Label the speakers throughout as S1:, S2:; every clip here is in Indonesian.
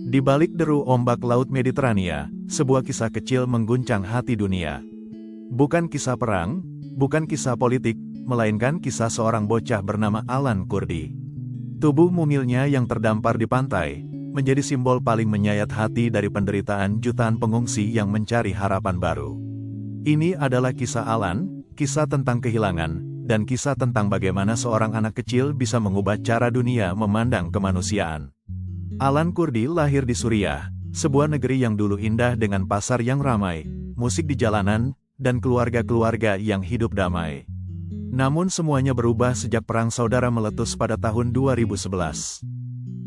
S1: Di balik deru ombak Laut Mediterania, sebuah kisah kecil mengguncang hati dunia. Bukan kisah perang, bukan kisah politik, melainkan kisah seorang bocah bernama Alan Kurdi. Tubuh mungilnya yang terdampar di pantai, menjadi simbol paling menyayat hati dari penderitaan jutaan pengungsi yang mencari harapan baru. Ini adalah kisah Alan, kisah tentang kehilangan, dan kisah tentang bagaimana seorang anak kecil bisa mengubah cara dunia memandang kemanusiaan. Alan Kurdi lahir di Suriah, sebuah negeri yang dulu indah dengan pasar yang ramai, musik di jalanan, dan keluarga-keluarga yang hidup damai. Namun semuanya berubah sejak Perang Saudara meletus pada tahun 2011.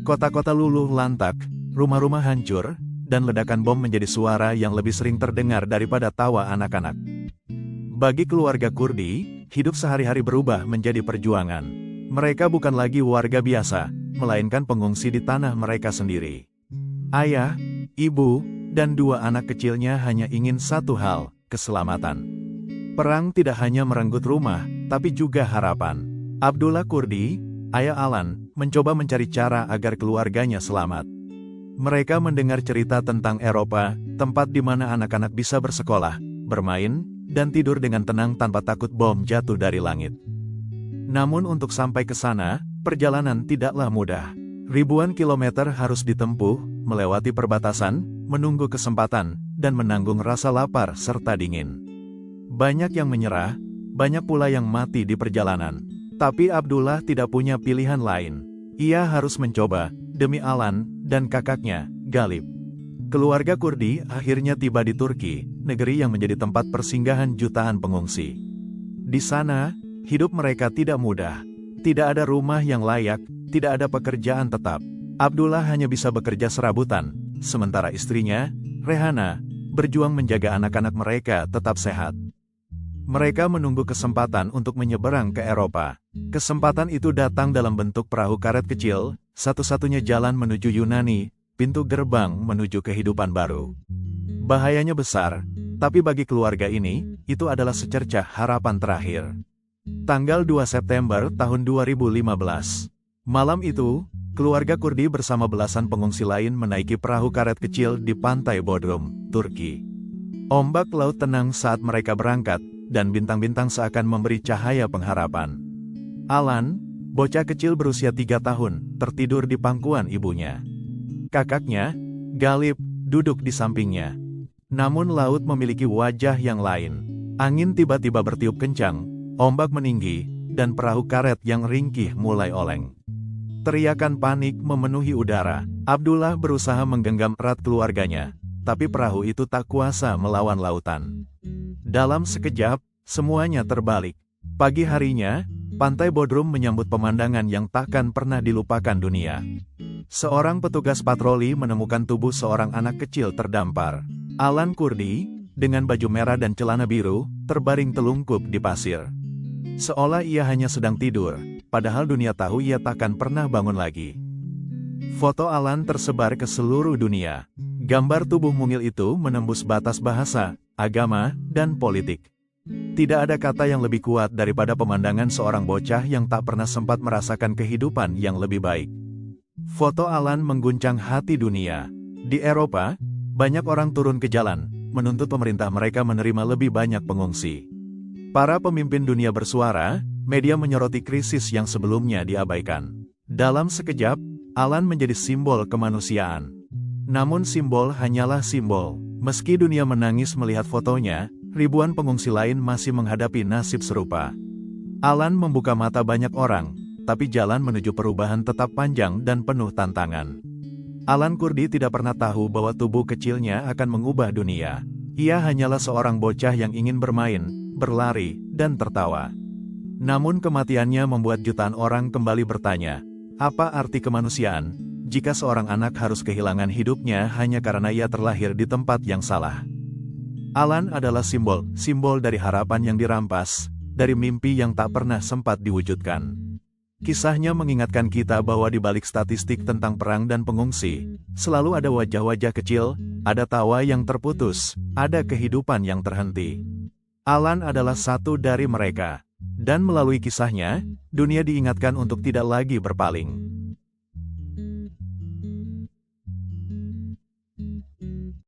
S1: Kota-kota luluh lantak, rumah-rumah hancur, dan ledakan bom menjadi suara yang lebih sering terdengar daripada tawa anak-anak. Bagi keluarga Kurdi, hidup sehari-hari berubah menjadi perjuangan. Mereka bukan lagi warga biasa, melainkan pengungsi di tanah mereka sendiri. Ayah, ibu, dan dua anak kecilnya hanya ingin satu hal, keselamatan. Perang tidak hanya merenggut rumah, tapi juga harapan. Abdullah Kurdi, ayah Alan, mencoba mencari cara agar keluarganya selamat. Mereka mendengar cerita tentang Eropa, tempat di mana anak-anak bisa bersekolah, bermain, dan tidur dengan tenang tanpa takut bom jatuh dari langit. Namun untuk sampai ke sana, perjalanan tidaklah mudah. Ribuan kilometer harus ditempuh, melewati perbatasan, menunggu kesempatan, dan menanggung rasa lapar serta dingin. Banyak yang menyerah, banyak pula yang mati di perjalanan. Tapi Abdullah tidak punya pilihan lain. Ia harus mencoba, demi Alan, dan kakaknya, Galip. Keluarga Kurdi akhirnya tiba di Turki, negeri yang menjadi tempat persinggahan jutaan pengungsi. Di sana, hidup mereka tidak mudah. Tidak ada rumah yang layak, tidak ada pekerjaan tetap. Abdullah hanya bisa bekerja serabutan, sementara istrinya, Rehana, berjuang menjaga anak-anak mereka tetap sehat. Mereka menunggu kesempatan untuk menyeberang ke Eropa. Kesempatan itu datang dalam bentuk perahu karet kecil, satu-satunya jalan menuju Yunani, pintu gerbang menuju kehidupan baru. Bahayanya besar, tapi bagi keluarga ini, itu adalah secercah harapan terakhir. Tanggal 2 September tahun 2015. Malam itu, keluarga Kurdi bersama belasan pengungsi lain menaiki perahu karet kecil di pantai Bodrum, Turki. Ombak laut tenang saat mereka berangkat, dan bintang-bintang seakan memberi cahaya pengharapan. Alan, bocah kecil berusia 3 tahun, tertidur di pangkuan ibunya. Kakaknya, Galip, duduk di sampingnya. Namun laut memiliki wajah yang lain. Angin tiba-tiba bertiup kencang, ombak meninggi, dan perahu karet yang ringkih mulai oleng. Teriakan panik memenuhi udara. Abdullah berusaha menggenggam erat keluarganya, tapi perahu itu tak kuasa melawan lautan. Dalam sekejap, semuanya terbalik. Pagi harinya, pantai Bodrum menyambut pemandangan yang takkan pernah dilupakan dunia. Seorang petugas patroli menemukan tubuh seorang anak kecil terdampar. Alan Kurdi, dengan baju merah dan celana biru, terbaring telungkup di pasir. Seolah ia hanya sedang tidur, padahal dunia tahu ia takkan pernah bangun lagi. Foto Alan tersebar ke seluruh dunia. Gambar tubuh mungil itu menembus batas bahasa, agama, dan politik. Tidak ada kata yang lebih kuat daripada pemandangan seorang bocah yang tak pernah sempat merasakan kehidupan yang lebih baik. Foto Alan mengguncang hati dunia. Di Eropa, banyak orang turun ke jalan, menuntut pemerintah mereka menerima lebih banyak pengungsi. Para pemimpin dunia bersuara, media menyoroti krisis yang sebelumnya diabaikan. Dalam sekejap, Alan menjadi simbol kemanusiaan. Namun simbol hanyalah simbol. Meski dunia menangis melihat fotonya, ribuan pengungsi lain masih menghadapi nasib serupa. Alan membuka mata banyak orang, tapi jalan menuju perubahan tetap panjang dan penuh tantangan. Alan Kurdi tidak pernah tahu bahwa tubuh kecilnya akan mengubah dunia. Ia hanyalah seorang bocah yang ingin bermain, berlari, dan tertawa. Namun kematiannya membuat jutaan orang kembali bertanya, apa arti kemanusiaan, jika seorang anak harus kehilangan hidupnya hanya karena ia terlahir di tempat yang salah? Alan adalah simbol dari harapan yang dirampas, dari mimpi yang tak pernah sempat diwujudkan. Kisahnya mengingatkan kita bahwa di balik statistik tentang perang dan pengungsi, selalu ada wajah-wajah kecil, ada tawa yang terputus, ada kehidupan yang terhenti. Alan adalah satu dari mereka. Dan melalui kisahnya, dunia diingatkan untuk tidak lagi berpaling.